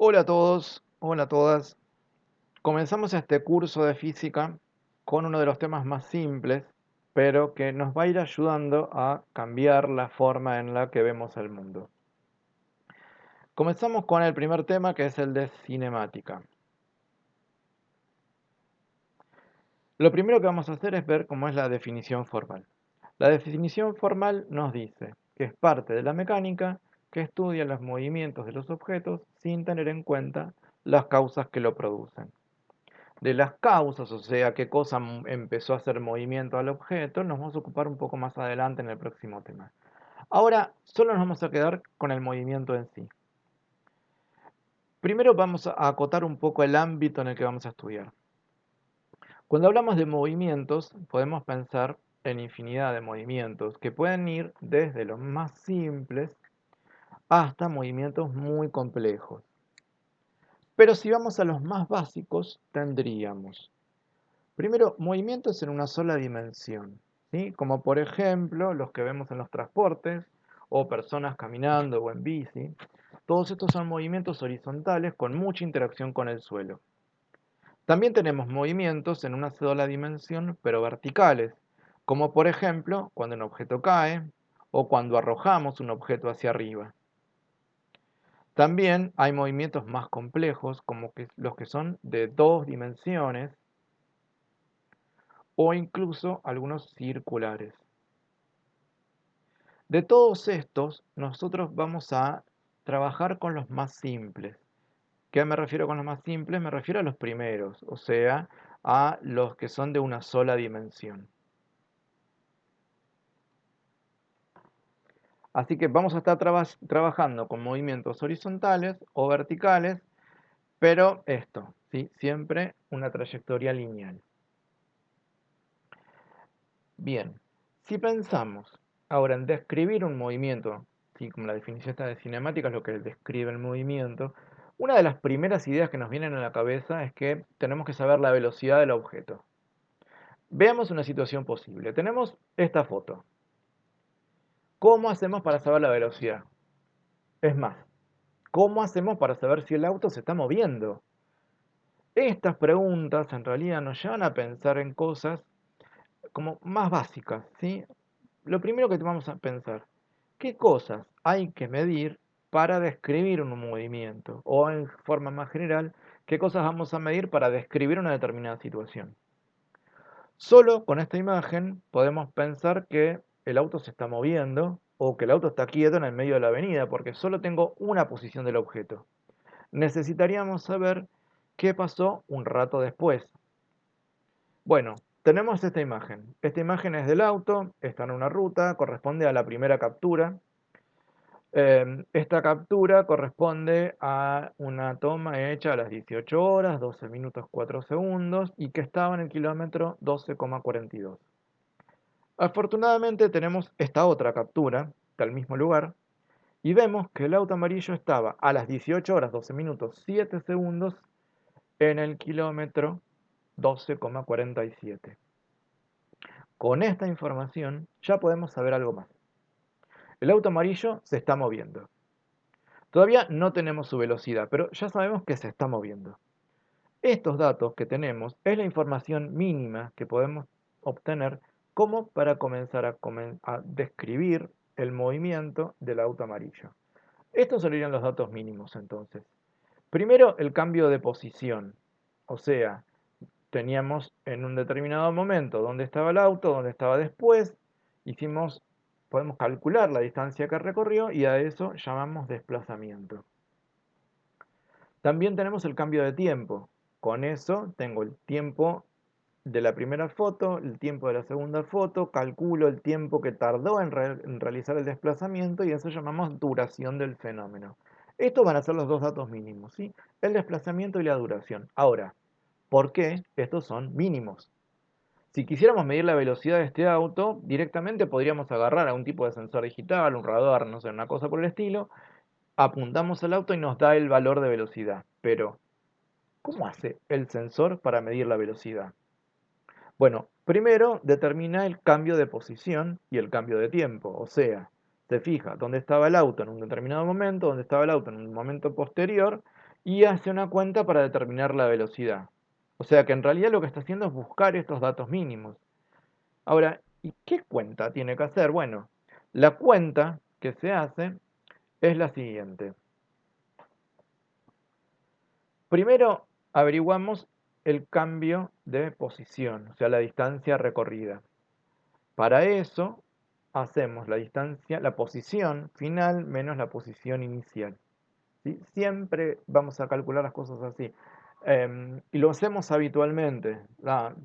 Hola a todos, hola a todas. Comenzamos este curso de física con uno de los temas más simples, pero que nos va a ir ayudando a cambiar la forma en la que vemos el mundo. Comenzamos con el primer tema, que es el de cinemática. Lo primero que vamos a hacer es ver cómo es la definición formal. La definición formal nos dice que es parte de la mecánica que estudia los movimientos de los objetos sin tener en cuenta las causas que lo producen. De las causas, o sea, qué cosa empezó a hacer movimiento al objeto, nos vamos a ocupar un poco más adelante en el próximo tema. Ahora, solo nos vamos a quedar con el movimiento en sí. Primero vamos a acotar un poco el ámbito en el que vamos a estudiar. Cuando hablamos de movimientos, podemos pensar en infinidad de movimientos que pueden ir desde los más simples hasta movimientos muy complejos. Pero si vamos a los más básicos, tendríamos primero, movimientos en una sola dimensión, ¿sí? Como por ejemplo los que vemos en los transportes, o personas caminando o en bici. Todos estos son movimientos horizontales con mucha interacción con el suelo. También tenemos movimientos en una sola dimensión, pero verticales, como por ejemplo cuando un objeto cae o cuando arrojamos un objeto hacia arriba. También hay movimientos más complejos, como los que son de dos dimensiones, o incluso algunos circulares. De todos estos, nosotros vamos a trabajar con los más simples. ¿Qué me refiero con los más simples? Me refiero a los primeros, o sea, a los que son de una sola dimensión. Así que vamos a estar trabajando con movimientos horizontales o verticales, pero esto, ¿sí? Siempre una trayectoria lineal. Bien, si pensamos ahora en describir un movimiento, ¿sí? Como la definición esta de cinemática es lo que describe el movimiento, una de las primeras ideas que nos vienen a la cabeza es que tenemos que saber la velocidad del objeto. Veamos una situación posible. Tenemos esta foto. ¿Cómo hacemos para saber la velocidad? Es más, ¿cómo hacemos para saber si el auto se está moviendo? Estas preguntas en realidad nos llevan a pensar en cosas como más básicas, ¿sí? Lo primero que vamos a pensar, ¿qué cosas hay que medir para describir un movimiento? O en forma más general, ¿qué cosas vamos a medir para describir una determinada situación? Solo con esta imagen podemos pensar que el auto se está moviendo o que el auto está quieto en el medio de la avenida, porque solo tengo una posición del objeto. Necesitaríamos saber qué pasó un rato después. Bueno, tenemos esta imagen. Esta imagen es del auto, está en una ruta, corresponde a la primera captura. Esta captura corresponde a una toma hecha a las 18 horas, 12 minutos 4 segundos y que estaba en el kilómetro 12,42. Afortunadamente tenemos esta otra captura del mismo lugar y vemos que el auto amarillo estaba a las 18 horas 12 minutos 7 segundos en el kilómetro 12,47. Con esta información ya podemos saber algo más. El auto amarillo se está moviendo. Todavía no tenemos su velocidad, pero ya sabemos que se está moviendo. Estos datos que tenemos es la información mínima que podemos obtener como para comenzar a describir el movimiento del auto amarillo. Estos serían los datos mínimos entonces. Primero, el cambio de posición. O sea, teníamos en un determinado momento dónde estaba el auto, dónde estaba después. Podemos calcular la distancia que recorrió y a eso llamamos desplazamiento. También tenemos el cambio de tiempo. Con eso tengo el tiempo de la primera foto, el tiempo de la segunda foto, calculo el tiempo que tardó en realizar el desplazamiento y eso llamamos duración del fenómeno. Estos van a ser los dos datos mínimos, ¿sí? El desplazamiento y la duración. Ahora, ¿por qué estos son mínimos? Si quisiéramos medir la velocidad de este auto, directamente podríamos agarrar a un tipo de sensor digital, un radar, no sé, una cosa por el estilo, apuntamos al auto y nos da el valor de velocidad. Pero, ¿cómo hace el sensor para medir la velocidad? Bueno, primero determina el cambio de posición y el cambio de tiempo, o sea, se fija dónde estaba el auto en un determinado momento, dónde estaba el auto en un momento posterior, y hace una cuenta para determinar la velocidad. O sea que en realidad lo que está haciendo es buscar estos datos mínimos. Ahora, ¿y qué cuenta tiene que hacer? Bueno, la cuenta que se hace es la siguiente. Primero averiguamos el cambio de posición, o sea, la distancia recorrida. Para eso hacemos la distancia, la posición final menos la posición inicial. ¿Sí? Siempre vamos a calcular las cosas así. Y lo hacemos habitualmente.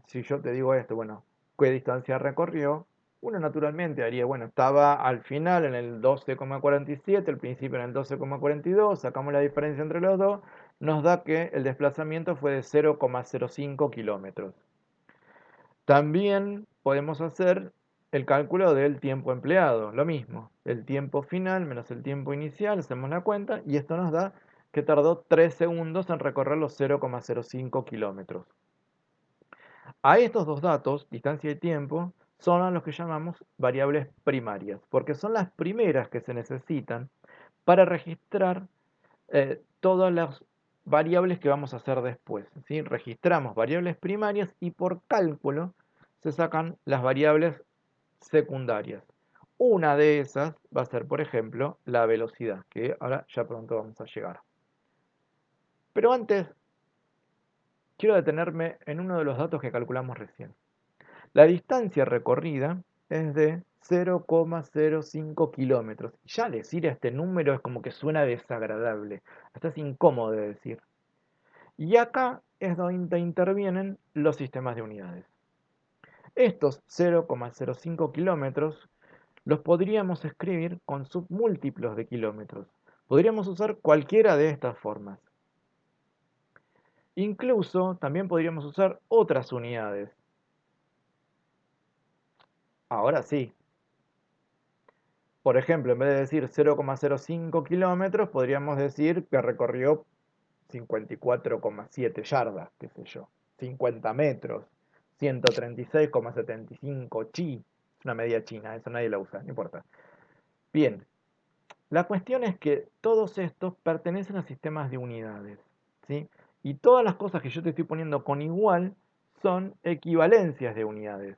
Si yo te digo esto, bueno, ¿qué distancia recorrió? Uno naturalmente haría, bueno, estaba al final en el 12,47, al principio en el 12,42, sacamos la diferencia entre los dos, nos da que el desplazamiento fue de 0,05 kilómetros. También podemos hacer el cálculo del tiempo empleado, lo mismo, el tiempo final menos el tiempo inicial, hacemos la cuenta y esto nos da que tardó 3 segundos en recorrer los 0,05 kilómetros. A estos dos datos, distancia y tiempo, son a los que llamamos variables primarias, porque son las primeras que se necesitan para registrar todas las variables que vamos a hacer después. ¿Sí? Registramos variables primarias y por cálculo se sacan las variables secundarias. Una de esas va a ser, por ejemplo, la velocidad, que ahora ya pronto vamos a llegar. Pero antes, quiero detenerme en uno de los datos que calculamos recién. La distancia recorrida es de 0,05 kilómetros. Ya decir este número es como que suena desagradable, hasta es incómodo de decir. Y acá es donde intervienen los sistemas de unidades. Estos 0,05 kilómetros los podríamos escribir con submúltiplos de kilómetros. Podríamos usar cualquiera de estas formas. Incluso también podríamos usar otras unidades. Ahora sí. Por ejemplo, en vez de decir 0,05 kilómetros, podríamos decir que recorrió 54,7 yardas, qué sé yo, 50 metros, 136,75 chi. Es una medida china, eso nadie la usa, no importa. Bien, la cuestión es que todos estos pertenecen a sistemas de unidades, ¿sí? Y todas las cosas que yo te estoy poniendo con igual son equivalencias de unidades.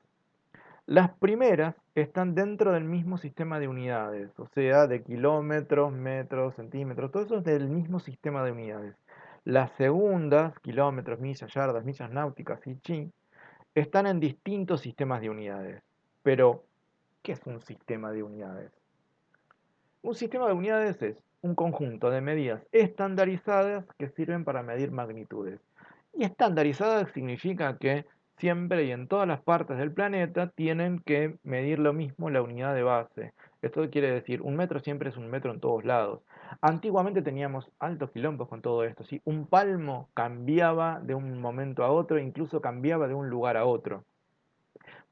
Las primeras están dentro del mismo sistema de unidades, o sea, de kilómetros, metros, centímetros, todo eso es del mismo sistema de unidades. Las segundas, kilómetros, millas, yardas, millas náuticas y chi, están en distintos sistemas de unidades. Pero, ¿qué es un sistema de unidades? Un sistema de unidades es un conjunto de medidas estandarizadas que sirven para medir magnitudes. Y estandarizadas significa que siempre y en todas las partes del planeta tienen que medir lo mismo la unidad de base. Esto quiere decir, un metro siempre es un metro en todos lados. Antiguamente teníamos altos quilombos con todo esto, ¿sí? Un palmo cambiaba de un momento a otro, incluso cambiaba de un lugar a otro.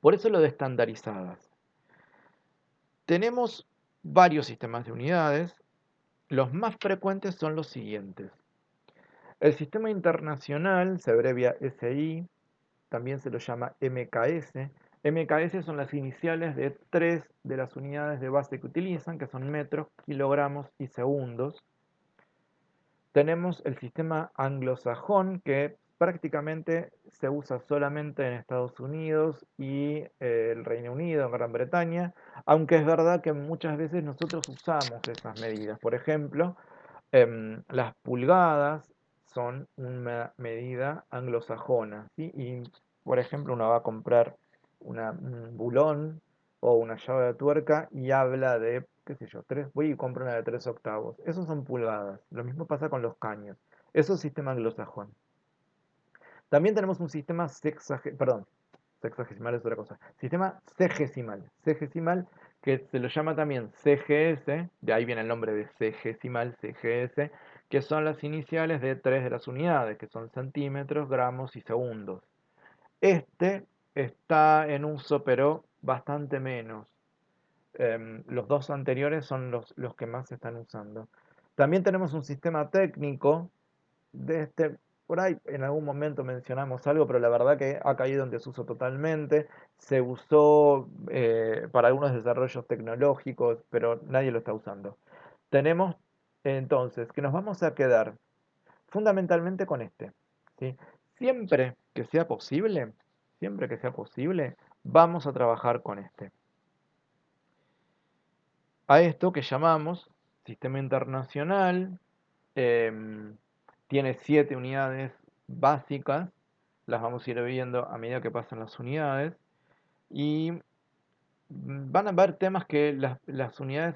Por eso lo de estandarizadas. Tenemos varios sistemas de unidades. Los más frecuentes son los siguientes. El sistema internacional se abrevia SI, también se lo llama MKS. MKS son las iniciales de tres de las unidades de base que utilizan, que son metros, kilogramos y segundos. Tenemos el sistema anglosajón, que prácticamente se usa solamente en Estados Unidos y el Reino Unido, en Gran Bretaña, aunque es verdad que muchas veces nosotros usamos esas medidas. Por ejemplo, las pulgadas son una medida anglosajona, ¿sí? Y, por ejemplo, uno va a comprar un bulón o una llave de tuerca y habla de, qué sé yo, voy y compro una de 3 octavos. Esos son pulgadas. Lo mismo pasa con los caños. Eso es sistema anglosajón. También tenemos un sistema sexagesimal es otra cosa. Sistema segesimal. Segesimal, que se lo llama también CGS, de ahí viene el nombre de segesimal, CGS, que son las iniciales de tres de las unidades, que son centímetros, gramos y segundos. Este está en uso, pero bastante menos. Los dos anteriores son los que más se están usando. También tenemos un sistema técnico de este, por ahí en algún momento mencionamos algo, pero la verdad que ha caído en desuso totalmente. Se usó para algunos desarrollos tecnológicos, pero nadie lo está usando. Tenemos entonces que nos vamos a quedar fundamentalmente con este, ¿sí? Siempre que sea posible, siempre que sea posible, vamos a trabajar con este. A esto que llamamos sistema internacional, em, tiene 7 unidades básicas, las vamos a ir viendo a medida que pasan las unidades, y van a haber temas que las unidades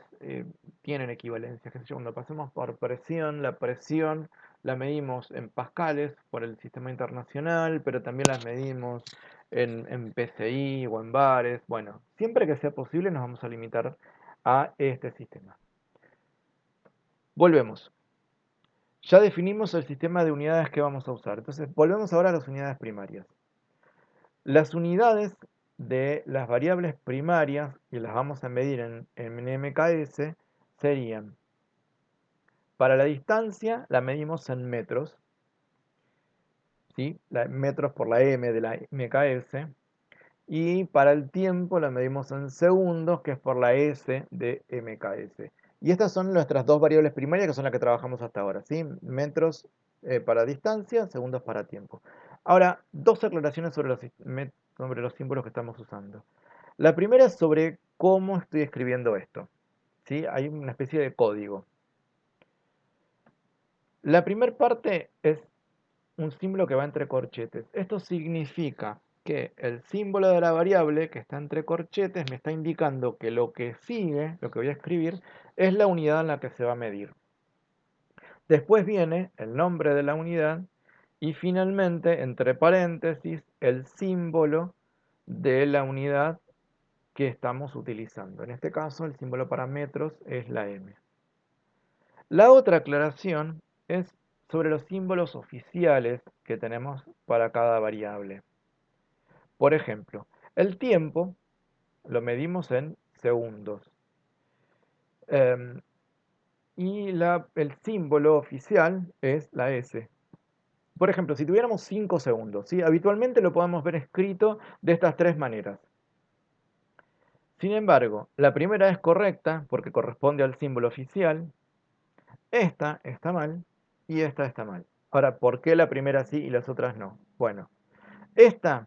tienen equivalencias, qué sé yo, cuando pasemos por presión, la presión la medimos en pascales por el sistema internacional, pero también las medimos en PSI o en bares. Bueno, siempre que sea posible nos vamos a limitar a este sistema. Volvemos. Ya definimos el sistema de unidades que vamos a usar. Entonces, volvemos ahora a las unidades primarias. Las unidades de las variables primarias, que las vamos a medir en MKS, serían, para la distancia la medimos en metros, ¿sí? Metros por la M de la MKS, y para el tiempo la medimos en segundos, que es por la S de MKS. Y estas son nuestras dos variables primarias, que son las que trabajamos hasta ahora, ¿sí? Metros para distancia, segundos para tiempo. Ahora, dos aclaraciones sobre los símbolos que estamos usando. La primera es sobre cómo estoy escribiendo esto, ¿sí? Hay una especie de código. La primera parte es un símbolo que va entre corchetes. Esto significa que el símbolo de la variable que está entre corchetes me está indicando que lo que sigue, lo que voy a escribir, es la unidad en la que se va a medir. Después viene el nombre de la unidad y finalmente, entre paréntesis, el símbolo de la unidad que estamos utilizando. En este caso, el símbolo para metros es la M. La otra aclaración es sobre los símbolos oficiales que tenemos para cada variable. Por ejemplo, el tiempo lo medimos en segundos. Y el símbolo oficial es la S. Por ejemplo, si tuviéramos 5 segundos, ¿sí? Habitualmente lo podemos ver escrito de estas tres maneras. Sin embargo, la primera es correcta porque corresponde al símbolo oficial. Esta está mal y esta está mal. Ahora, ¿por qué la primera sí y las otras no? Bueno, esta,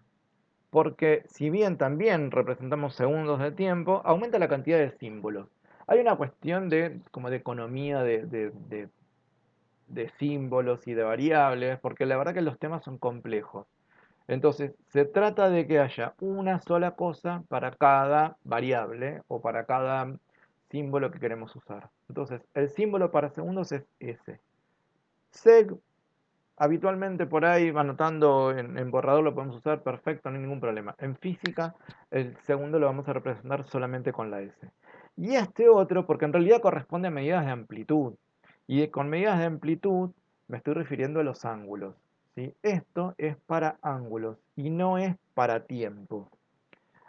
porque si bien también representamos segundos de tiempo, aumenta la cantidad de símbolos. Hay una cuestión como de economía de símbolos y de variables, porque la verdad que los temas son complejos. Entonces, se trata de que haya una sola cosa para cada variable o para cada símbolo que queremos usar. Entonces, el símbolo para segundos es S. Seg, habitualmente por ahí, anotando en borrador lo podemos usar, perfecto, no hay ningún problema. En física, el segundo lo vamos a representar solamente con la S. Y este otro, porque en realidad corresponde a medidas de amplitud. Y con medidas de amplitud me estoy refiriendo a los ángulos, ¿sí? Esto es para ángulos y no es para tiempo.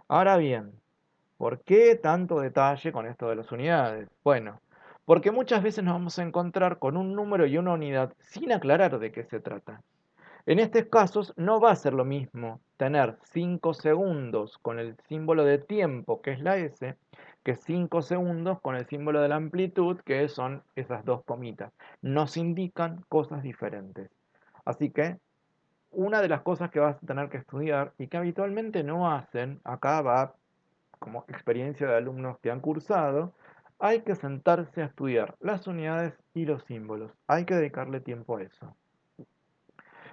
Ahora bien, ¿por qué tanto detalle con esto de las unidades? Bueno, porque muchas veces nos vamos a encontrar con un número y una unidad sin aclarar de qué se trata. En estos casos no va a ser lo mismo tener 5 segundos con el símbolo de tiempo, que es la S, que 5 segundos con el símbolo de la amplitud, que son esas dos comitas. Nos indican cosas diferentes. Así que una de las cosas que vas a tener que estudiar y que habitualmente no hacen, acá va como experiencia de alumnos que han cursado, hay que sentarse a estudiar las unidades y los símbolos. Hay que dedicarle tiempo a eso.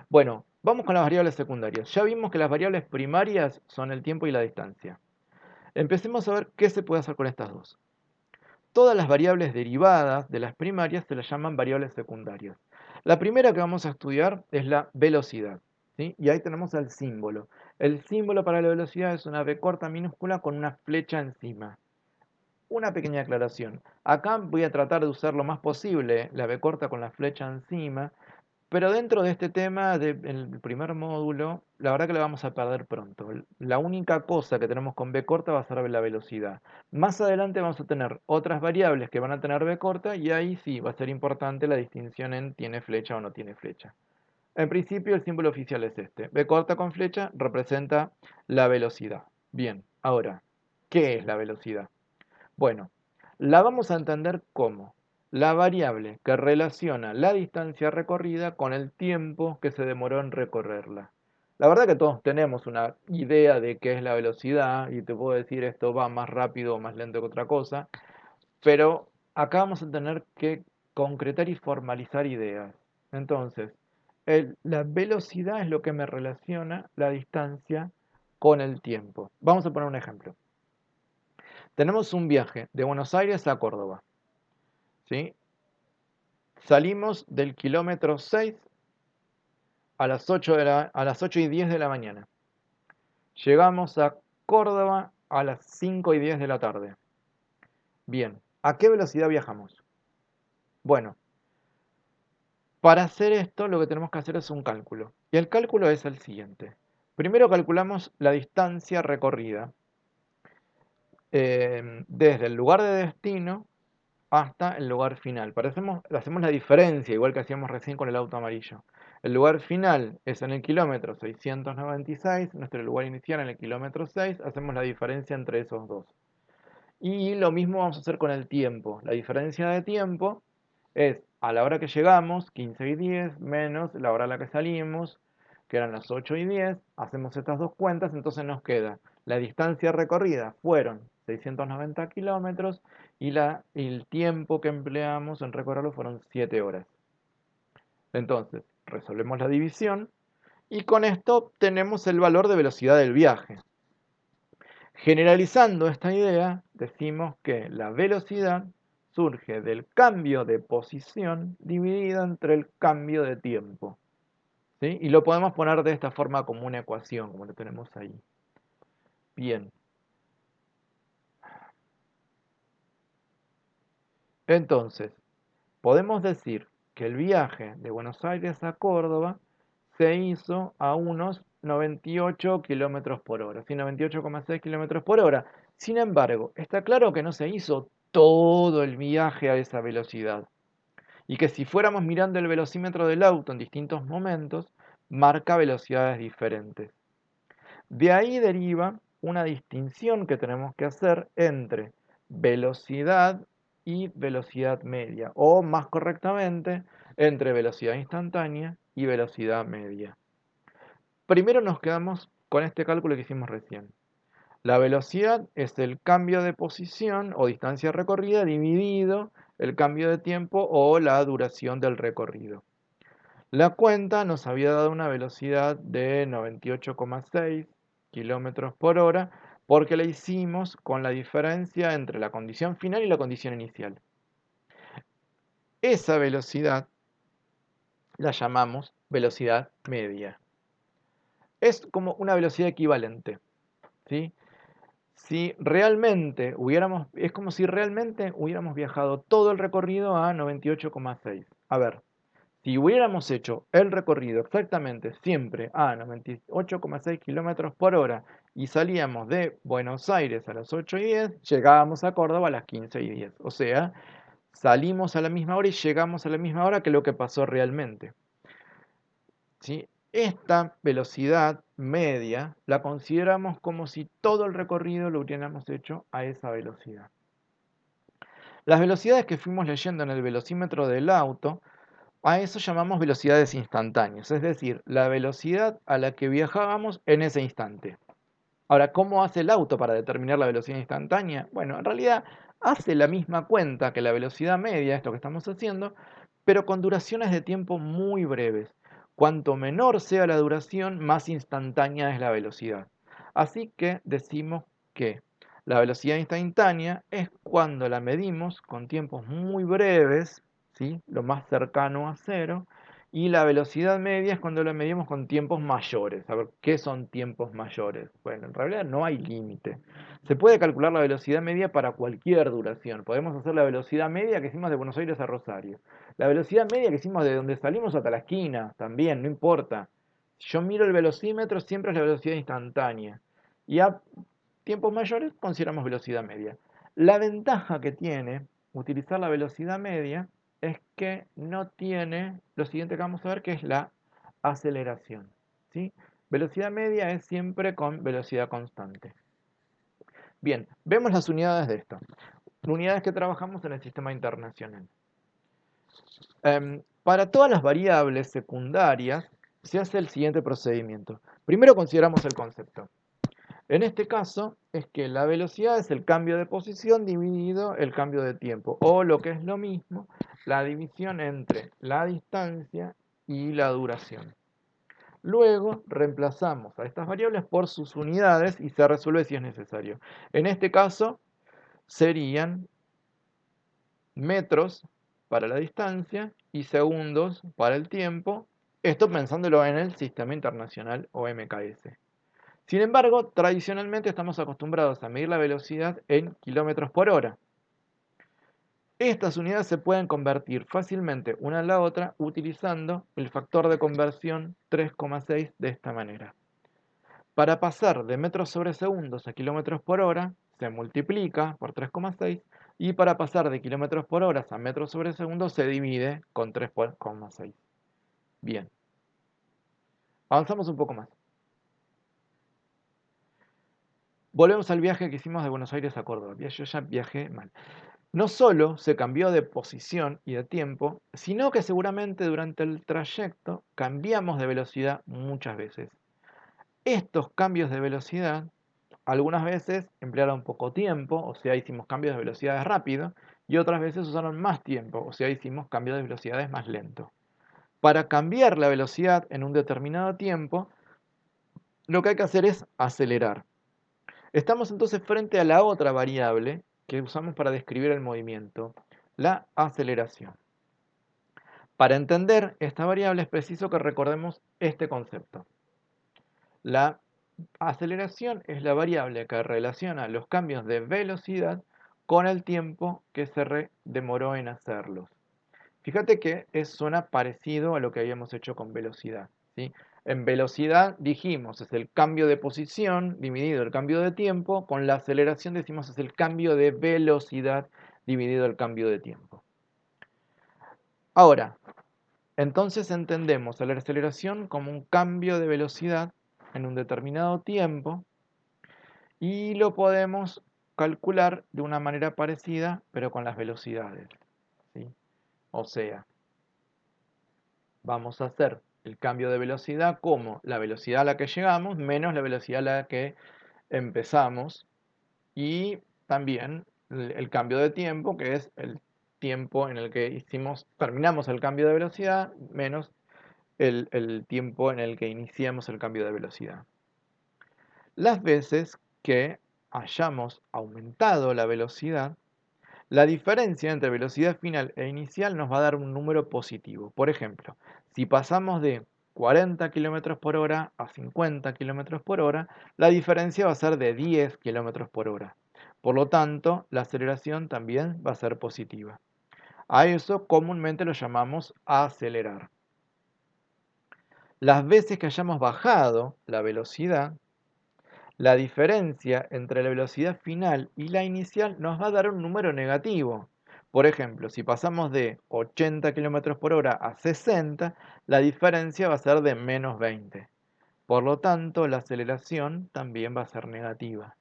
Bueno, vamos con las variables secundarias. Ya vimos que las variables primarias son el tiempo y la distancia. Empecemos a ver qué se puede hacer con estas dos. Todas las variables derivadas de las primarias se las llaman variables secundarias. La primera que vamos a estudiar es la velocidad, ¿sí? Y ahí tenemos el símbolo. El símbolo para la velocidad es una B corta minúscula con una flecha encima. Una pequeña aclaración. Acá voy a tratar de usar lo más posible la B corta con la flecha encima, pero dentro de este tema del primer módulo, la verdad que lo vamos a perder pronto. La única cosa que tenemos con B corta va a ser la velocidad. Más adelante vamos a tener otras variables que van a tener B corta y ahí sí va a ser importante la distinción en tiene flecha o no tiene flecha. En principio el símbolo oficial es este. B corta con flecha representa la velocidad. Bien, ahora, ¿qué es la velocidad? Bueno, la vamos a entender como la variable que relaciona la distancia recorrida con el tiempo que se demoró en recorrerla. La verdad que todos tenemos una idea de qué es la velocidad y te puedo decir esto va más rápido o más lento que otra cosa, pero acá vamos a tener que concretar y formalizar ideas. Entonces, la velocidad es lo que me relaciona la distancia con el tiempo. Vamos a poner un ejemplo. Tenemos un viaje de Buenos Aires a Córdoba, ¿sí? Salimos del kilómetro 6 a las 8:10 de la mañana. Llegamos a Córdoba a las 5:10 de la tarde. Bien, ¿a qué velocidad viajamos? Bueno, para hacer esto lo que tenemos que hacer es un cálculo. Y el cálculo es el siguiente. Primero calculamos la distancia recorrida desde el lugar de destino hasta el lugar final. Hacemos la diferencia, igual que hacíamos recién con el auto amarillo. El lugar final es en el kilómetro 696, nuestro lugar inicial en el kilómetro 6, hacemos la diferencia entre esos dos. Y lo mismo vamos a hacer con el tiempo. La diferencia de tiempo es a la hora que llegamos, 15:10, menos la hora a la que salimos, que eran las 8:10. Hacemos estas dos cuentas, entonces nos queda la distancia recorrida, fueron 690 kilómetros, y el tiempo que empleamos en recorrerlo fueron 7 horas. Entonces, resolvemos la división y con esto obtenemos el valor de velocidad del viaje. Generalizando esta idea, decimos que la velocidad surge del cambio de posición dividido entre el cambio de tiempo, ¿sí? Y lo podemos poner de esta forma como una ecuación, como lo tenemos ahí. Bien. Entonces, podemos decir que el viaje de Buenos Aires a Córdoba se hizo a unos 98 kilómetros por hora, ¿sí? 98,6 kilómetros por hora. Sin embargo, está claro que no se hizo todo el viaje a esa velocidad. Y que si fuéramos mirando el velocímetro del auto en distintos momentos, marca velocidades diferentes. De ahí deriva una distinción que tenemos que hacer entre velocidad y velocidad media, o más correctamente, entre velocidad instantánea y velocidad media. Primero nos quedamos con este cálculo que hicimos recién. La velocidad es el cambio de posición o distancia recorrida dividido el cambio de tiempo o la duración del recorrido. La cuenta nos había dado una velocidad de 98,6 kilómetros por hora porque la hicimos con la diferencia entre la condición final y la condición inicial. Esa velocidad la llamamos velocidad media. Es como una velocidad equivalente, ¿sí? Si realmente es como si realmente hubiéramos viajado todo el recorrido a 98,6. A ver, si hubiéramos hecho el recorrido exactamente siempre a 98,6 kilómetros por hora y salíamos de Buenos Aires a las 8:10, llegábamos a Córdoba a las 15:10. O sea, salimos a la misma hora y llegamos a la misma hora que lo que pasó realmente, ¿sí? Esta velocidad media la consideramos como si todo el recorrido lo hubiéramos hecho a esa velocidad. Las velocidades que fuimos leyendo en el velocímetro del auto, a eso llamamos velocidades instantáneas, es decir, la velocidad a la que viajábamos en ese instante. Ahora, ¿cómo hace el auto para determinar la velocidad instantánea? Bueno, en realidad hace la misma cuenta que la velocidad media, esto que estamos haciendo, pero con duraciones de tiempo muy breves. Cuanto menor sea la duración, más instantánea es la velocidad. Así que decimos que la velocidad instantánea es cuando la medimos con tiempos muy breves, ¿sí? Lo más cercano a cero, y la velocidad media es cuando la medimos con tiempos mayores. A ver, ¿qué son tiempos mayores? Bueno, en realidad no hay límite. Se puede calcular la velocidad media para cualquier duración. Podemos hacer la velocidad media que hicimos de Buenos Aires a Rosario. La velocidad media que hicimos de donde salimos hasta la esquina, también, no importa. Si yo miro el velocímetro, siempre es la velocidad instantánea. Y a tiempos mayores consideramos velocidad media. La ventaja que tiene utilizar la velocidad media es que no tiene lo siguiente que vamos a ver, que es la aceleración, ¿sí? Velocidad media es siempre con velocidad constante. Bien, vemos las unidades de esto. Unidades que trabajamos en el sistema internacional. Para todas las variables secundarias se hace el siguiente procedimiento. Primero consideramos el concepto. En este caso es que la velocidad es el cambio de posición dividido el cambio de tiempo, o lo que es lo mismo, la división entre la distancia y la duración. Luego reemplazamos a estas variables por sus unidades y se resuelve si es necesario. En este caso serían metros para la distancia y segundos para el tiempo, esto pensándolo en el Sistema Internacional o MKS. Sin embargo, tradicionalmente estamos acostumbrados a medir la velocidad en kilómetros por hora. Estas unidades se pueden convertir fácilmente una en la otra utilizando el factor de conversión 3,6 de esta manera. Para pasar de metros sobre segundos a kilómetros por hora, se multiplica por 3,6 y para pasar de kilómetros por hora a metros sobre segundos se divide con 3,6. Bien, avanzamos un poco más. Volvemos al viaje que hicimos de Buenos Aires a Córdoba. Yo ya viajé mal. No solo se cambió de posición y de tiempo, sino que seguramente durante el trayecto cambiamos de velocidad muchas veces. Estos cambios de velocidad algunas veces emplearon poco tiempo, o sea, hicimos cambios de velocidades rápido, y otras veces usaron más tiempo, o sea, hicimos cambios de velocidades más lentos. Para cambiar la velocidad en un determinado tiempo, lo que hay que hacer es acelerar. Estamos entonces frente a la otra variable que usamos para describir el movimiento, la aceleración. Para entender esta variable es preciso que recordemos este concepto. La aceleración es la variable que relaciona los cambios de velocidad con el tiempo que se demoró en hacerlos. Fíjate que suena parecido a lo que habíamos hecho con velocidad, ¿sí? En velocidad dijimos es el cambio de posición dividido el cambio de tiempo, con la aceleración decimos es el cambio de velocidad dividido el cambio de tiempo. Ahora, entonces entendemos a la aceleración como un cambio de velocidad en un determinado tiempo y lo podemos calcular de una manera parecida, pero con las velocidades, ¿sí? O sea, vamos a hacer el cambio de velocidad como la velocidad a la que llegamos menos la velocidad a la que empezamos y también el cambio de tiempo, que es el tiempo en el que terminamos el cambio de velocidad menos el tiempo en el que iniciamos el cambio de velocidad. Las veces que hayamos aumentado la velocidad, la diferencia entre velocidad final e inicial nos va a dar un número positivo. Por ejemplo, si pasamos de 40 km por hora a 50 km por hora, la diferencia va a ser de 10 km por hora. Por lo tanto, la aceleración también va a ser positiva. A eso comúnmente lo llamamos acelerar. Las veces que hayamos bajado la velocidad, la diferencia entre la velocidad final y la inicial nos va a dar un número negativo. Por ejemplo, si pasamos de 80 km por hora a 60, la diferencia va a ser de menos 20. Por lo tanto, la aceleración también va a ser negativa.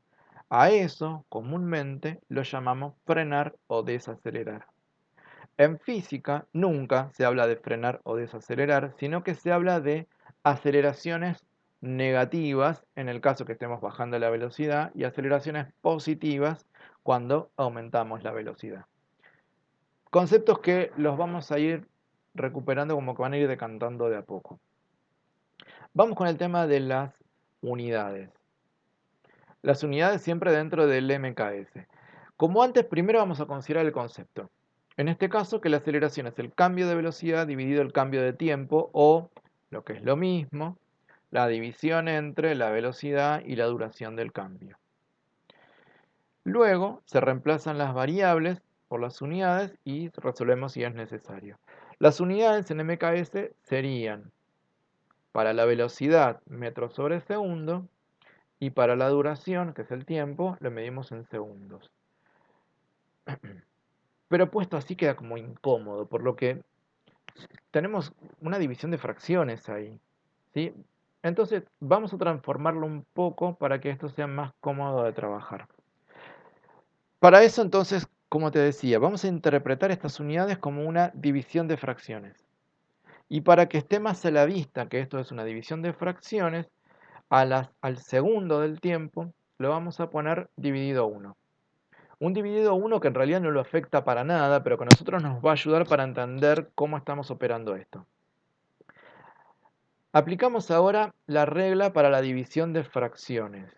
A eso, comúnmente, lo llamamos frenar o desacelerar. En física, nunca se habla de frenar o desacelerar, sino que se habla de aceleraciones negativas en el caso que estemos bajando la velocidad y aceleraciones positivas cuando aumentamos la velocidad. Conceptos que los vamos a ir recuperando como que van a ir decantando de a poco. Vamos con el tema de las unidades. Las unidades siempre dentro del MKS. Como antes, primero vamos a considerar el concepto. En este caso, que la aceleración es el cambio de velocidad dividido el cambio de tiempo o, lo que es lo mismo, la división entre la velocidad y la duración del cambio. Luego se reemplazan las variables por las unidades y resolvemos si es necesario. Las unidades en MKS serían para la velocidad metros sobre segundo y para la duración, que es el tiempo, lo medimos en segundos. Pero puesto así queda como incómodo, por lo que tenemos una división de fracciones ahí, ¿sí? Entonces vamos a transformarlo un poco para que esto sea más cómodo de trabajar. Para eso entonces como te decía, vamos a interpretar estas unidades como una división de fracciones. Y para que esté más a la vista que esto es una división de fracciones, al segundo del tiempo lo vamos a poner dividido 1. Un dividido 1 que en realidad no lo afecta para nada, pero que a nosotros nos va a ayudar para entender cómo estamos operando esto. Aplicamos ahora la regla para la división de fracciones,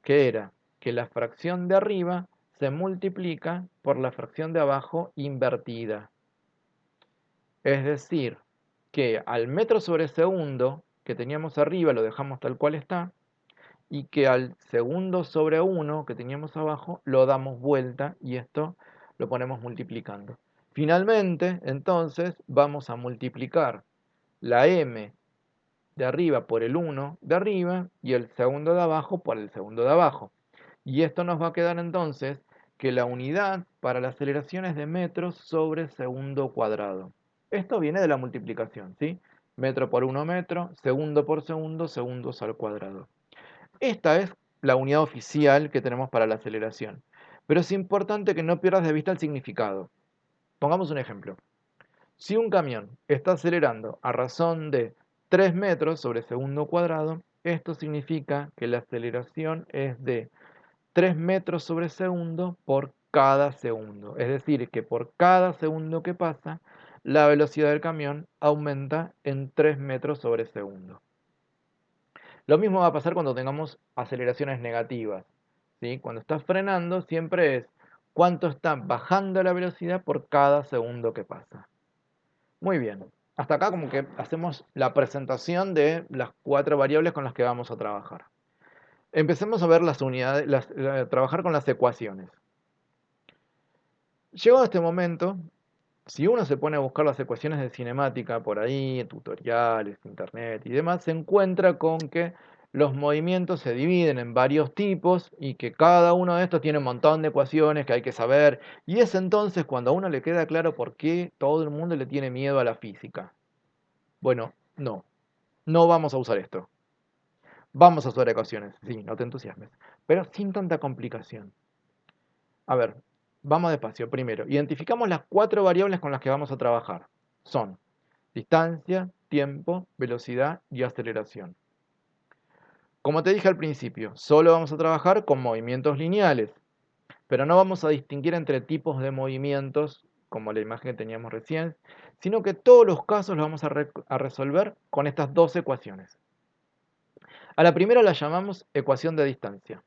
que era que la fracción de arriba se multiplica por la fracción de abajo invertida. Es decir, que al metro sobre segundo que teníamos arriba lo dejamos tal cual está, y que al segundo sobre 1 que teníamos abajo lo damos vuelta y esto lo ponemos multiplicando. Finalmente, entonces, vamos a multiplicar la m de arriba por el 1 de arriba y el segundo de abajo por el segundo de abajo. Y esto nos va a quedar entonces que la unidad para la aceleración es de metros sobre segundo cuadrado. Esto viene de la multiplicación, ¿sí? Metro por 1 metro, segundo por segundo, segundos al cuadrado. Esta es la unidad oficial que tenemos para la aceleración. Pero es importante que no pierdas de vista el significado. Pongamos un ejemplo. Si un camión está acelerando a razón de 3 metros sobre segundo cuadrado, esto significa que la aceleración es de 3 metros sobre segundo por cada segundo. Es decir, que por cada segundo que pasa, la velocidad del camión aumenta en 3 metros sobre segundo. Lo mismo va a pasar cuando tengamos aceleraciones negativas, ¿sí? Cuando estás frenando, siempre es cuánto está bajando la velocidad por cada segundo que pasa. Muy bien. Hasta acá como que hacemos la presentación de las 4 variables con las que vamos a trabajar. Empecemos a ver las unidades, trabajar con las ecuaciones. Llegado a este momento, si uno se pone a buscar las ecuaciones de cinemática por ahí, en tutoriales, internet y demás, se encuentra con que los movimientos se dividen en varios tipos y que cada uno de estos tiene un montón de ecuaciones que hay que saber. Y es entonces cuando a uno le queda claro por qué todo el mundo le tiene miedo a la física. Bueno, no vamos a usar esto. Vamos a usar ecuaciones, sí, no te entusiasmes, pero sin tanta complicación. A ver, vamos despacio. Primero, identificamos las 4 variables con las que vamos a trabajar. Son distancia, tiempo, velocidad y aceleración. Como te dije al principio, solo vamos a trabajar con movimientos lineales, pero no vamos a distinguir entre tipos de movimientos, como la imagen que teníamos recién, sino que todos los casos los vamos a resolver con estas 2 ecuaciones. A la primera la llamamos ecuación de distancia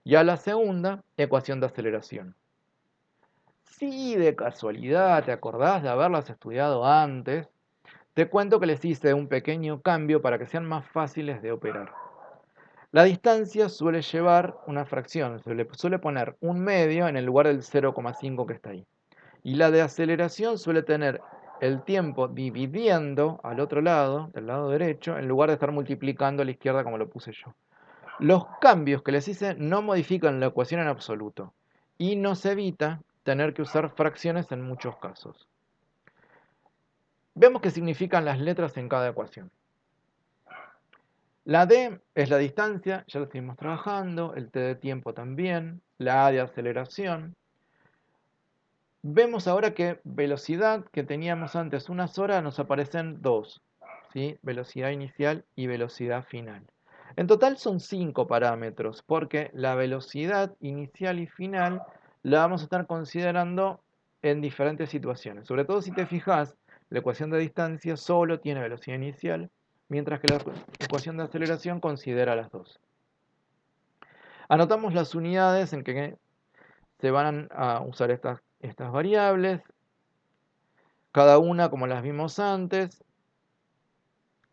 y a la segunda ecuación de aceleración. Si de casualidad te acordás de haberlas estudiado antes, te cuento que les hice un pequeño cambio para que sean más fáciles de operar. La distancia suele llevar una fracción, suele poner un medio en el lugar del 0,5 que está ahí. Y la de aceleración suele tener el tiempo dividiendo al otro lado, del lado derecho, en lugar de estar multiplicando a la izquierda como lo puse yo. Los cambios que les hice no modifican la ecuación en absoluto y nos evita tener que usar fracciones en muchos casos. Veamos qué significan las letras en cada ecuación. La D es la distancia, ya lo seguimos trabajando, el T de tiempo también, la A de aceleración. Vemos ahora que velocidad, que teníamos antes unas horas, nos aparecen dos, ¿sí? Velocidad inicial y velocidad final. En total son 5 parámetros, porque la velocidad inicial y final la vamos a estar considerando en diferentes situaciones. Sobre todo si te fijas, la ecuación de distancia solo tiene velocidad inicial, mientras que la ecuación de aceleración considera las dos. Anotamos las unidades en que se van a usar estas variables, cada una como las vimos antes,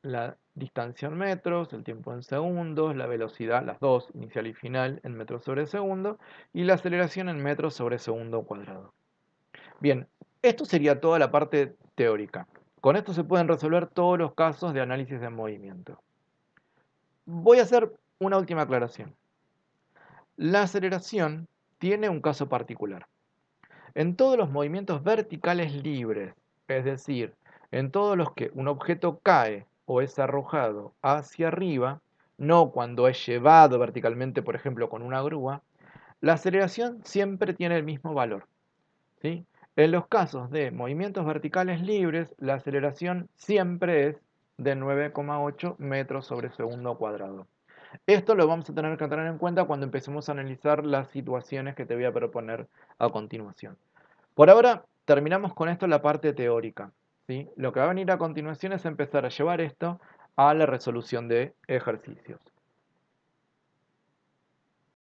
la distancia en metros, el tiempo en segundos, la velocidad, las dos, inicial y final, en metros sobre segundo, y la aceleración en metros sobre segundo cuadrado. Bien, esto sería toda la parte teórica. Con esto se pueden resolver todos los casos de análisis de movimiento. Voy a hacer una última aclaración. La aceleración tiene un caso particular. En todos los movimientos verticales libres, es decir, en todos los que un objeto cae o es arrojado hacia arriba, no cuando es llevado verticalmente, por ejemplo, con una grúa, la aceleración siempre tiene el mismo valor. ¿sí? En los casos de movimientos verticales libres, la aceleración siempre es de 9,8 metros sobre segundo cuadrado. Esto lo vamos a tener que tener en cuenta cuando empecemos a analizar las situaciones que te voy a proponer a continuación. Por ahora, terminamos con esto la parte teórica, ¿sí? Lo que va a venir a continuación es empezar a llevar esto a la resolución de ejercicios.